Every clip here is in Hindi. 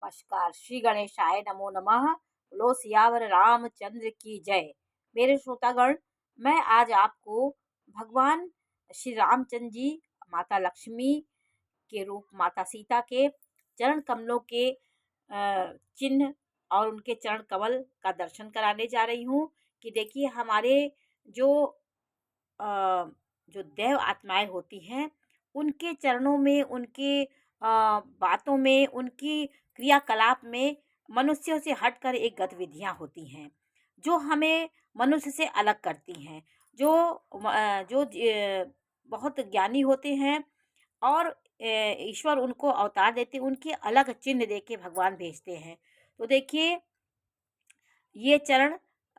नमस्कार। श्री गणेशाय नमो नमः। बोलो सियावर रामचंद्र की जय। मेरे श्रोतागण, मैं आज आपको भगवान श्री रामचंद्र जी, माता लक्ष्मी के रूप माता सीता के चरण कमलों के चिन्ह और उनके चरण कमल का दर्शन कराने जा रही हूँ। कि देखिए, हमारे जो अ, जो देव आत्माएं होती हैं, उनके चरणों में, उनके बातों में, उनकी क्रियाकलाप में मनुष्यों से हटकर एक गतिविधियां होती हैं जो हमें मनुष्य से अलग करती हैं। जो बहुत ज्ञानी होते हैं और ईश्वर उनको अवतार देते हैं, उनके अलग चिन्ह दे के भगवान भेजते हैं। तो देखिए, ये चरण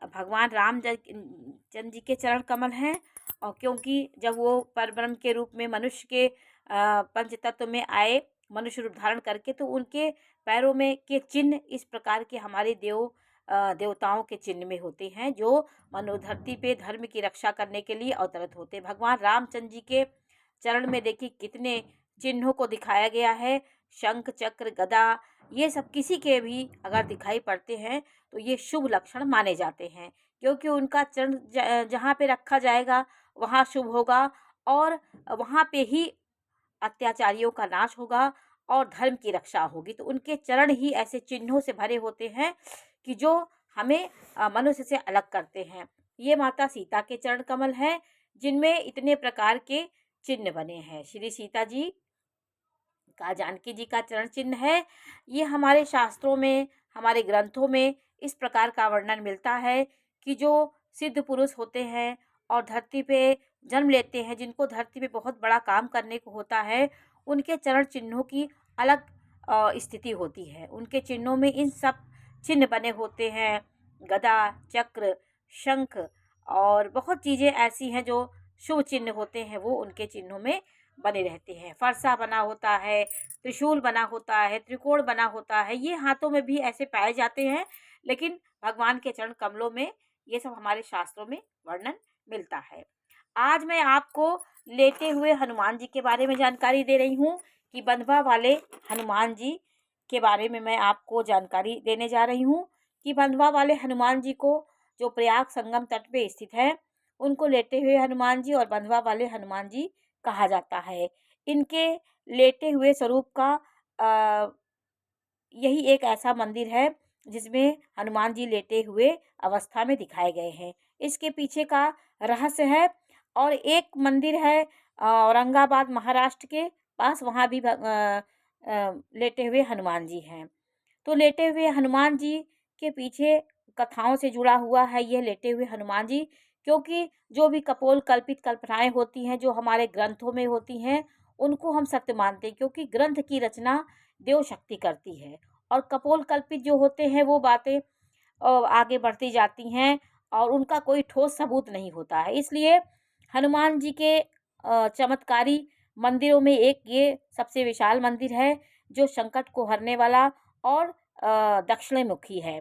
भगवान राम चंद्र जी के चरण कमल हैं। और क्योंकि जब वो परब्रह्म के रूप में मनुष्य के पंच तत्व में आए, मनुष्य रूप धारण करके, तो उनके पैरों में के चिन्ह इस प्रकार के हमारे देवताओं के चिन्ह में होते हैं, जो मनो धरती पे धर्म की रक्षा करने के लिए अवतरित होते हैं। भगवान रामचंद्र जी के चरण में देखिए कितने चिन्हों को दिखाया गया है। शंख, चक्र, गदा, ये सब किसी के भी अगर दिखाई पड़ते हैं तो ये शुभ लक्षण माने जाते हैं, क्योंकि उनका चरण जहाँ पे रखा जाएगा वहाँ शुभ होगा, और वहाँ पे ही अत्याचारियों का नाश होगा और धर्म की रक्षा होगी। तो उनके चरण ही ऐसे चिन्हों से भरे होते हैं कि जो हमें मनुष्य से अलग करते हैं। ये माता सीता के चरण कमल हैं, जिनमें इतने प्रकार के चिन्ह बने हैं। श्री सीता जी का जानकी जी का चरण चिन्ह है। ये हमारे शास्त्रों में, हमारे ग्रंथों में इस प्रकार का वर्णन मिलता है कि जो सिद्ध पुरुष होते हैं और धरती पे जन्म लेते हैं, जिनको धरती पे बहुत बड़ा काम करने को होता है, उनके चरण चिन्हों की अलग स्थिति होती है। उनके चिन्हों में इन सब चिन्ह बने होते हैं। गदा, चक्र, शंख और बहुत चीज़ें ऐसी हैं जो शुभ चिन्ह होते हैं, वो उनके चिन्हों में बने रहते हैं। फरसा बना होता है, त्रिशूल बना होता है, त्रिकोण बना होता है, ये हाथों में भी ऐसे पाए जाते हैं। लेकिन भगवान के चरण कमलों में ये सब हमारे शास्त्रों में वर्णन मिलता है। आज मैं आपको लेटे हुए हनुमान जी के बारे में जानकारी दे रही हूँ कि बंधवा वाले हनुमान जी के बारे में मैं आपको जानकारी देने जा रही हूँ कि बंधवा वाले हनुमान जी को, जो प्रयाग संगम तट पे स्थित है, उनको लेटे हुए हनुमान जी और बंधवा वाले हनुमान जी कहा जाता है। इनके लेटे हुए स्वरूप का यही एक ऐसा मंदिर है जिसमें हनुमान जी लेटे हुए अवस्था में दिखाए गए हैं। इसके पीछे का रहस्य है। और एक मंदिर है औरंगाबाद महाराष्ट्र के पास, वहाँ भी लेटे हुए हनुमान जी हैं। तो लेटे हुए हनुमान जी के पीछे कथाओं से जुड़ा हुआ है यह लेटे हुए हनुमान जी, क्योंकि जो भी कपोल कल्पित कल्पनाएं होती हैं, जो हमारे ग्रंथों में होती हैं, उनको हम सत्य मानते हैं, क्योंकि ग्रंथ की रचना देव शक्ति करती है। और कपोल कल्पित जो होते हैं वो बातें आगे बढ़ती जाती हैं और उनका कोई ठोस सबूत नहीं होता है। इसलिए हनुमान जी के चमत्कारी मंदिरों में एक ये सबसे विशाल मंदिर है, जो संकट को हरने वाला और दक्षिणमुखी है।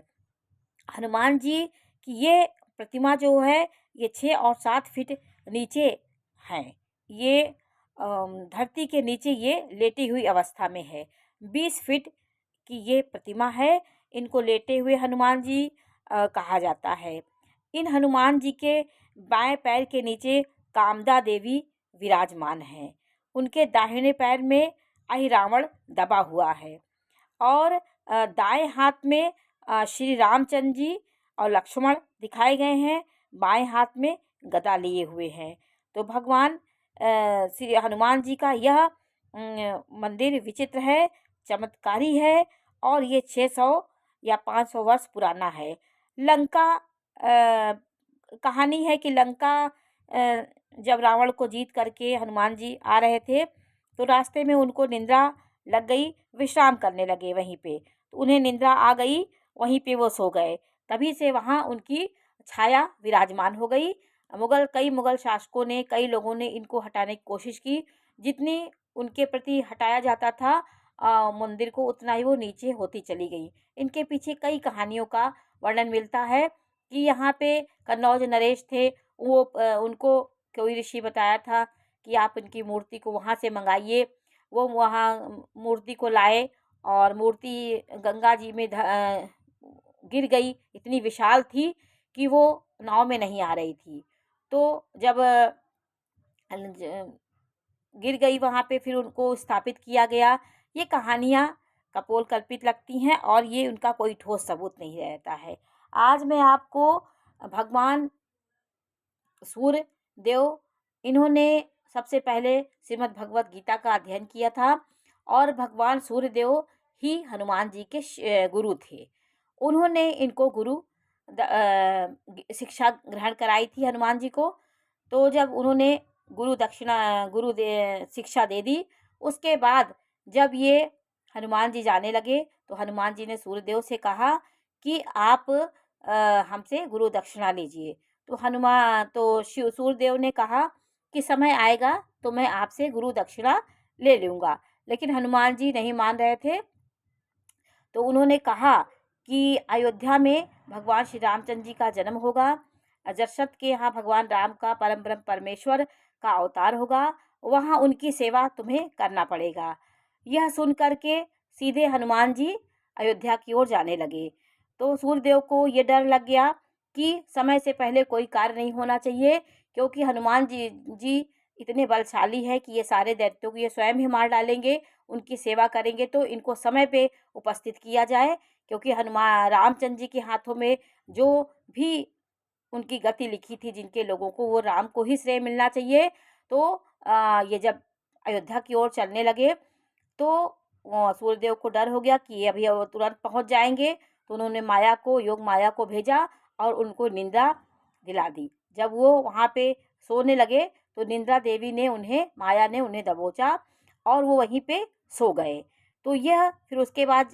हनुमान जी की ये प्रतिमा जो है, ये 6 और 7 फीट नीचे हैं। ये धरती के नीचे ये लेटी हुई अवस्था में है। 20 फीट की ये प्रतिमा है। इनको लेटे हुए हनुमान जी कहा जाता है। इन हनुमान जी के बाएं पैर के नीचे कामदा देवी विराजमान है। उनके दाहिने पैर में अहिरावण दबा हुआ है और दाएं हाथ में श्री रामचंद्र जी और लक्ष्मण दिखाए गए हैं। बाएं हाथ में गदा लिए हुए हैं। तो भगवान श्री हनुमान जी का यह मंदिर विचित्र है, चमत्कारी है, और ये 600 या 500 वर्ष पुराना है। लंका कहानी है कि लंका जब रावण को जीत करके हनुमान जी आ रहे थे, तो रास्ते में उनको निंद्रा लग गई, विश्राम करने लगे वहीं पे। तो उन्हें निंद्रा आ गई, वहीं पे वो सो गए। तभी से वहाँ उनकी छाया विराजमान हो गई। कई मुगल शासकों ने, कई लोगों ने इनको हटाने की कोशिश की। जितनी उनके प्रति हटाया जाता था मंदिर को, उतना ही वो नीचे होती चली गई। इनके पीछे कई कहानियों का वर्णन मिलता है कि यहाँ पे कन्नौज नरेश थे, वो उनको कोई ऋषि बताया था कि आप इनकी मूर्ति को वहाँ से मंगाइए। वो वहाँ मूर्ति को लाए और मूर्ति गंगा जी में गिर गई। इतनी विशाल थी कि वो नाव में नहीं आ रही थी। तो जब गिर गई वहाँ पे, फिर उनको स्थापित किया गया। ये कहानियाँ कपोल कल्पित लगती हैं और ये उनका कोई ठोस सबूत नहीं रहता है। आज मैं आपको भगवान सूर्य देव, इन्होंने सबसे पहले श्रीमद् भगवत गीता का अध्ययन किया था और भगवान सूर्य देव ही हनुमान जी के गुरु थे। उन्होंने इनको शिक्षा ग्रहण कराई थी हनुमान जी को। तो जब उन्होंने शिक्षा दे दी, उसके बाद जब ये हनुमान जी जाने लगे तो हनुमान जी ने सूर्यदेव से कहा कि आप हमसे गुरु दक्षिणा लीजिए। तो सूर्यदेव ने कहा कि समय आएगा तो मैं आपसे गुरु दक्षिणा ले लूँगा। लेकिन हनुमान जी नहीं मान रहे थे। तो उन्होंने कहा कि अयोध्या में भगवान श्री रामचंद्र जी का जन्म होगा, जशरथ के यहाँ भगवान राम का परम ब्रह्म परमेश्वर का अवतार होगा, वहाँ उनकी सेवा तुम्हें करना पड़ेगा। यह सुन करके सीधे हनुमान जी अयोध्या की ओर जाने लगे। तो सूर्यदेव को ये डर लग गया कि समय से पहले कोई कार्य नहीं होना चाहिए, क्योंकि हनुमान जी इतने बलशाली है कि ये सारे दैत्यों को ये स्वयं ही मार डालेंगे। उनकी सेवा करेंगे तो इनको समय पे उपस्थित किया जाए, क्योंकि हनुमान रामचंद्र जी के हाथों में जो भी उनकी गति लिखी थी, जिनके लोगों को, वो राम को ही श्रेय मिलना चाहिए। तो ये जब अयोध्या की ओर चलने लगे तो सूर्यदेव को डर हो गया कि ये अभी तुरंत पहुंच जाएंगे। तो उन्होंने योग माया को भेजा और उनको निंद्रा दिला दी। जब वो वहाँ पे सोने लगे तो निंद्रा देवी ने माया ने उन्हें दबोचा और वो वहीं पे सो गए। तो यह फिर उसके बाद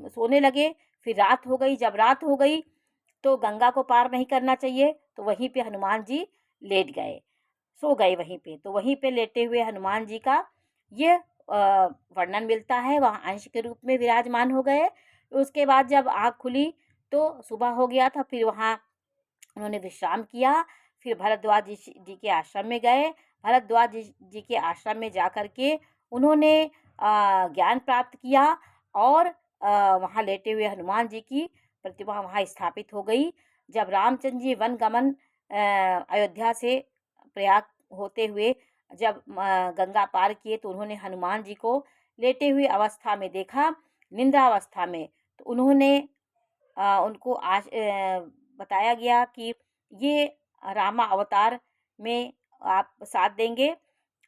सोने लगे। फिर रात हो गई। जब रात हो गई तो गंगा को पार नहीं करना चाहिए, तो वहीं पे हनुमान जी लेट गए, सो गए वहीं पे। तो वहीं पे लेटे हुए हनुमान जी का ये वर्णन मिलता है, वहाँ अंश के रूप में विराजमान हो गए। उसके बाद जब आँख खुली तो सुबह हो गया था। फिर वहाँ उन्होंने विश्राम किया। फिर भरद्वाज जी के आश्रम में गए। भरद्वाज जी के आश्रम में जा कर के उन्होंने ज्ञान प्राप्त किया और वहाँ लेटे हुए हनुमान जी की प्रतिमा वहाँ स्थापित हो गई। जब रामचंद्र जी वन गमन अयोध्या से प्रयाग होते हुए जब गंगा पार किए तो उन्होंने हनुमान जी को लेटे हुए अवस्था में देखा, निंद्रावस्था में। तो उन्होंने उनको बताया गया कि ये रामा अवतार में आप साथ देंगे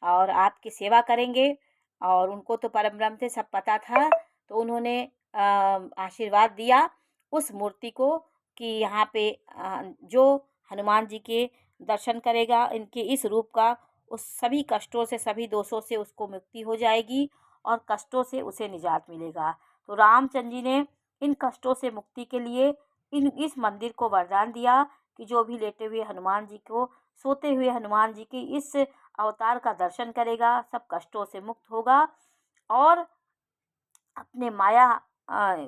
और आपकी सेवा करेंगे। और उनको तो परम ब्रह्म से सब पता था। तो उन्होंने आशीर्वाद दिया उस मूर्ति को कि यहाँ पे जो हनुमान जी के दर्शन करेगा, इनके इस रूप का, उस सभी कष्टों से, सभी दोषों से उसको मुक्ति हो जाएगी और कष्टों से उसे निजात मिलेगा। तो रामचंद्र जी ने इन कष्टों से मुक्ति के लिए इस मंदिर को वरदान दिया कि जो भी लेटे हुए हनुमान जी को, सोते हुए हनुमान जी के इस अवतार का दर्शन करेगा, सब कष्टों से मुक्त होगा और अपने माया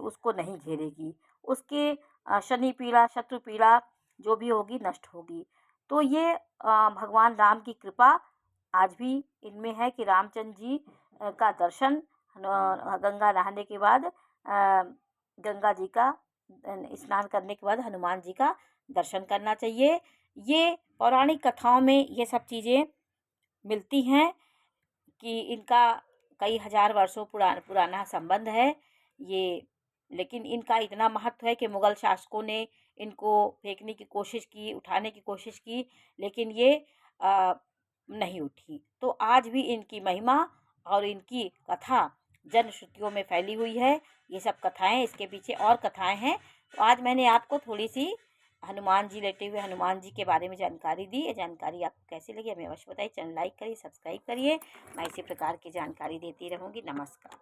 उसको नहीं घेरेगी। उसके शनि पीड़ा, शत्रु पीड़ा जो भी होगी नष्ट होगी। तो ये भगवान राम की कृपा आज भी इनमें है कि रामचंद्र जी का दर्शन गंगा नहाने के बाद, गंगा जी का स्नान करने के बाद हनुमान जी का दर्शन करना चाहिए। ये पौराणिक कथाओं में ये सब चीज़ें मिलती हैं कि इनका कई हज़ार वर्षों पुराना संबंध है ये। लेकिन इनका इतना महत्व है कि मुग़ल शासकों ने इनको फेंकने की कोशिश की, उठाने की कोशिश की, लेकिन ये नहीं उठी। तो आज भी इनकी महिमा और इनकी कथा जनश्रुतियों में फैली हुई है। ये सब कथाएं, इसके पीछे और कथाएं हैं। तो आज मैंने आपको थोड़ी सी हनुमान जी, लेटे हुए हनुमान जी के बारे में जानकारी दी। ये जानकारी आपको कैसी लगी हमें अवश्य बताइए। चैनल लाइक करिए, सब्सक्राइब करिए। मैं इसी प्रकार की जानकारी देती रहूँगी। नमस्कार।